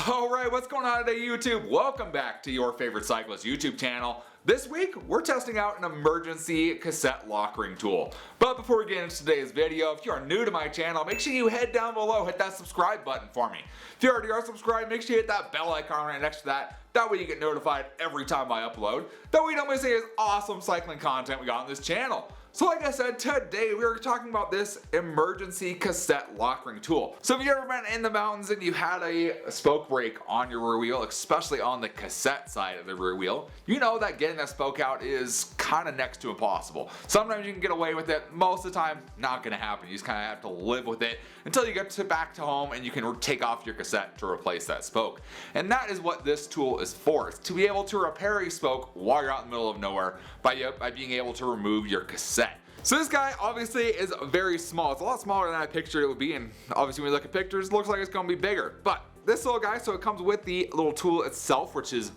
Alright, what's going on today, YouTube? Welcome back to your favorite cyclist YouTube channel. This week, we're testing out an emergency cassette lock ring tool. But before we get into today's video, if you are new to my channel, make sure you head down below, hit that subscribe button for me. If you already are subscribed, make sure you hit that bell icon right next to that. That way you get notified every time I upload. That way you don't miss any of this awesome cycling content we got on this channel. So like I said, today we are talking about this emergency cassette lock ring tool. So if you've ever been in the mountains and you had a spoke break on your rear wheel, especially on the cassette side of the rear wheel, you know that getting that spoke out is kind of next to impossible. Sometimes you can get away with it, most of the time not going to happen. You just kind of have to live with it until you get back to home and you can take off your cassette to replace that spoke. And that is what this tool is for. It's to be able to repair a spoke while you're out in the middle of nowhere by being able to remove your cassette. So this guy obviously is very small. It's a lot smaller than I pictured it would be, and obviously when you look at pictures, it looks like it's going to be bigger. But this little guy, so it comes with the little tool itself, which is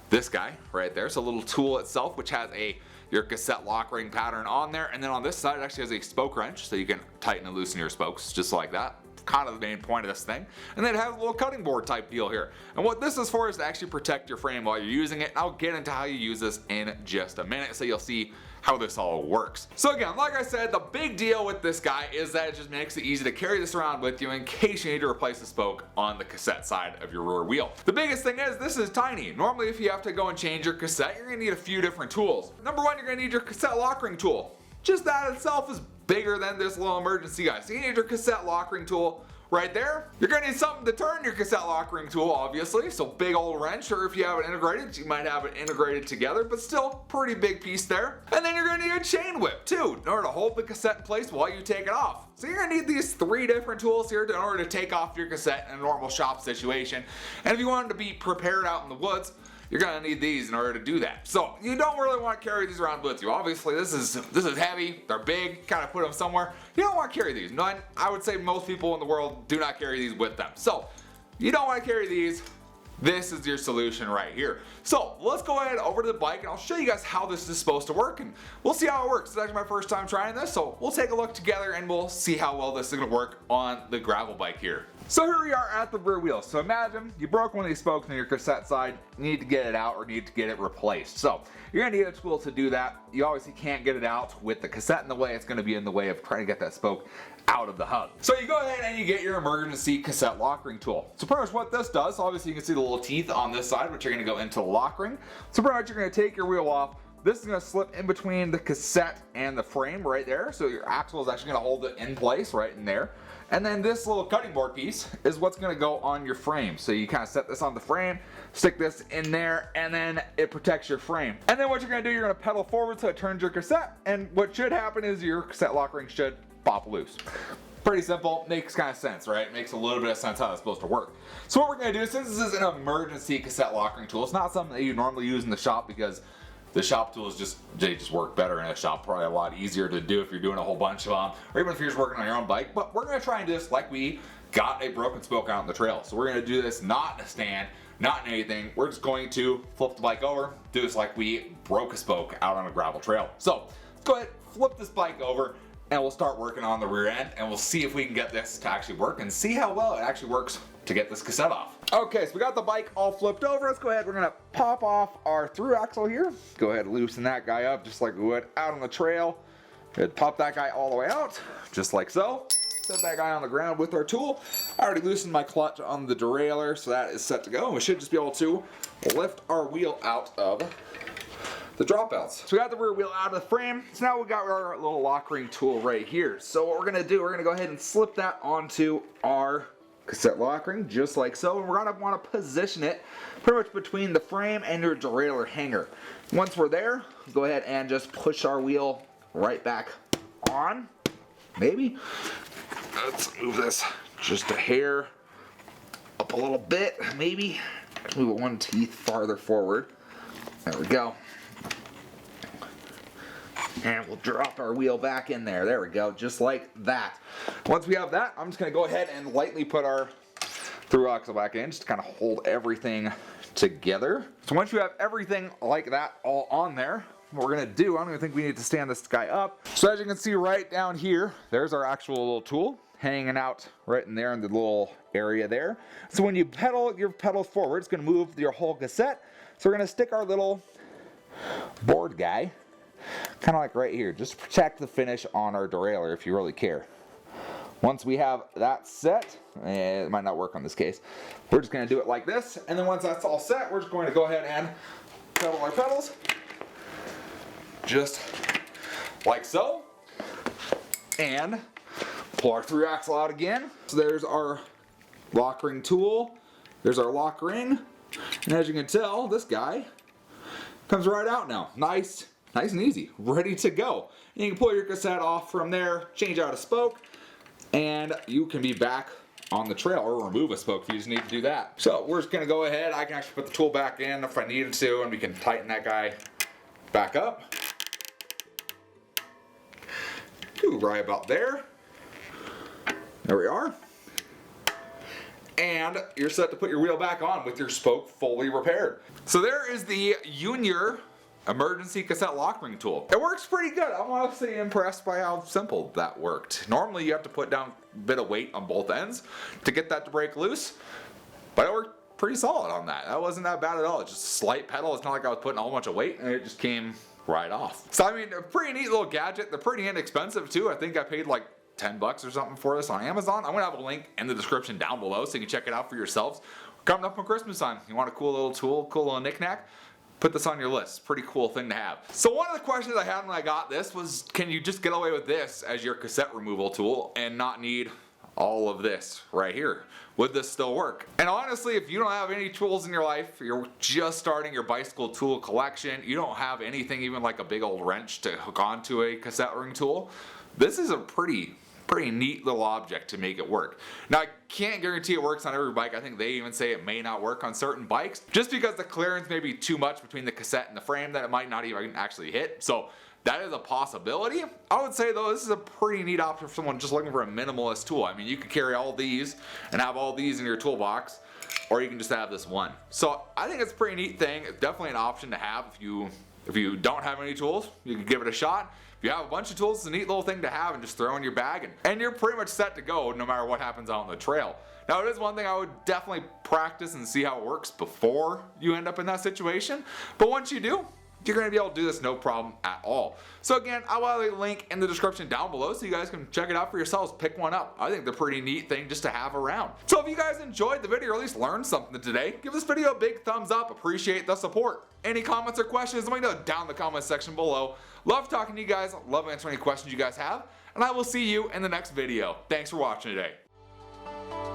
this guy right there. So a little tool itself, which has your cassette lock ring pattern on there, and then on this side it actually has a spoke wrench, so you can tighten and loosen your spokes just like that. Kind of the main point of this thing. And then it has a little cutting board type deal here. And what this is for is to actually protect your frame while you're using it. And I'll get into how you use this in just a minute, so you'll see how this all works. So again, like I said, the big deal with this guy is that it just makes it easy to carry this around with you in case you need to replace the spoke on the cassette side of your rear wheel. The biggest thing is this is tiny. Normally if you have to go and change your cassette, you're gonna need a few different tools. Number one, you're gonna need your cassette lock ring tool. Just that itself is bigger than this little emergency guy. So you need your cassette lock ring tool right there. You're gonna need something to turn your cassette lock ring tool, obviously. So big old wrench, or if you have it integrated, you might have it integrated together, but still pretty big piece there. And then you're gonna need a chain whip too, in order to hold the cassette in place while you take it off. So you're gonna need these three different tools here in order to take off your cassette in a normal shop situation. And if you want it to be prepared out in the woods, you're gonna need these in order to do that. So you don't really want to carry these around with you. Obviously this is heavy, they're big, kind of put them somewhere. You don't want to carry these. None, I would say most people in the world do not carry these with them. So you don't want to carry these. This is your solution right here. So let's go ahead over to the bike and I'll show you guys how this is supposed to work, and we'll see how it works. It's actually my first time trying this, so we'll take a look together and we'll see how well this is gonna work on the gravel bike here. So here we are at the rear wheel. So imagine you broke one of these spokes on your cassette side, you need to get it out or need to get it replaced. So you're gonna need a tool to do that. You obviously can't get it out with the cassette in the way. It's gonna be in the way of trying to get that spoke out of the hub. So you go ahead and you get your emergency cassette lock ring tool. So pretty much what this does, obviously you can see the little teeth on this side, which are gonna go into the lock ring. So pretty much you're gonna take your wheel off. This is going to slip in between the cassette and the frame right there. So your axle is actually going to hold it in place right in there. And then this little cutting board piece is what's going to go on your frame. So you kind of set this on the frame, stick this in there, and then it protects your frame. And then what you're going to do, you're going to pedal forward so it turns your cassette. And what should happen is your cassette lock ring should pop loose. Pretty simple, makes kind of sense, right? Makes a little bit of sense how it's supposed to work. So what we're going to do, since this is an emergency cassette lock ring tool, it's not something that you normally use in the shop because the shop tools they just work better in a shop, probably a lot easier to do if you're doing a whole bunch of them, or even if you're just working on your own bike. But we're gonna try and do this like we got a broken spoke out on the trail. So we're gonna do this not in a stand, not in anything. We're just going to flip the bike over, do this like we broke a spoke out on a gravel trail. So let's go ahead, flip this bike over, and we'll start working on the rear end, and we'll see if we can get this to actually work and see how well it actually works to get this cassette off. Okay, so we got the bike all flipped over. Let's go ahead, we're gonna pop off our through axle here. Go ahead and loosen that guy up just like we would out on the trail. Good, pop that guy all the way out, just like so. Set that guy on the ground with our tool. I already loosened my clutch on the derailleur, so that is set to go. We should just be able to lift our wheel out of the drop outs. So we got the rear wheel out of the frame. So now we got our little lock ring tool right here. So what we're gonna do, we're gonna go ahead and slip that onto our cassette lock ring, just like so. And we're gonna wanna position it pretty much between the frame and your derailleur hanger. Once we're there, go ahead and just push our wheel right back on, maybe. Let's move this just a hair up a little bit, maybe. Move it one teeth farther forward. There we go. And we'll drop our wheel back in there. There we go, just like that. Once we have that, I'm just gonna go ahead and lightly put our through axle back in, just to kind of hold everything together. So once you have everything like that all on there, what we're gonna do, I don't even think we need to stand this guy up. So as you can see right down here, there's our actual little tool. hanging out right in there in the little area there. So when you pedal your pedals forward, it's going to move your whole cassette. So we're going to stick our little board guy kind of like right here, just to protect the finish on our derailleur if you really care. Once we have that set, it might not work on this case, we're just going to do it like this, and then once that's all set, we're just going to go ahead and pedal our pedals, just like so, and pull our through axle out again. So there's our lock ring tool, there's our lock ring, and as you can tell, this guy comes right out now. Nice and easy, ready to go. And you can pull your cassette off from there, change out a spoke, and you can be back on the trail, or remove a spoke if you just need to do that. So we're just gonna go ahead, I can actually put the tool back in if I needed to, and we can tighten that guy back up. Ooh, right about there. There we are. And you're set to put your wheel back on with your spoke fully repaired. So there is the Unior emergency cassette lock ring tool. It works pretty good. I'm honestly impressed by how simple that worked. Normally you have to put down a bit of weight on both ends to get that to break loose, but it worked pretty solid on that. That wasn't that bad at all. It's just a slight pedal. It's not like I was putting a whole bunch of weight, and it just came right off. So I mean, a pretty neat little gadget. They're pretty inexpensive too. I think I paid like 10 bucks or something for this on Amazon. I'm gonna have a link in the description down below so you can check it out for yourselves. Coming up on Christmas time, you want a cool little tool, cool little knick-knack? Put this on your list. Pretty cool thing to have. So one of the questions I had when I got this was, can you just get away with this as your cassette removal tool and not need all of this right here? Would this still work? And honestly, if you don't have any tools in your life, you're just starting your bicycle tool collection, you don't have anything even like a big old wrench to hook onto a cassette ring tool, this is a pretty neat little object to make it work. Now I can't guarantee it works on every bike. I think they even say it may not work on certain bikes just because the clearance may be too much between the cassette and the frame that it might not even actually hit. So that is a possibility. I would say though, this is a pretty neat option for someone just looking for a minimalist tool. I mean, you could carry all these and have all these in your toolbox, or you can just have this one. So I think it's a pretty neat thing. It's definitely an option to have if you don't have any tools. You can give it a shot. If you have a bunch of tools, it's a neat little thing to have and just throw in your bag, and you're pretty much set to go no matter what happens out on the trail. Now it is one thing I would definitely practice and see how it works before you end up in that situation, but once you do, you're going to be able to do this no problem at all. So again, I will have a link in the description down below so you guys can check it out for yourselves, pick one up. I think they're a pretty neat thing just to have around. So if you guys enjoyed the video or at least learned something today, give this video a big thumbs up, appreciate the support. Any comments or questions, let me know down in the comments section below. Love talking to you guys, love answering any questions you guys have, and I will see you in the next video. Thanks for watching today.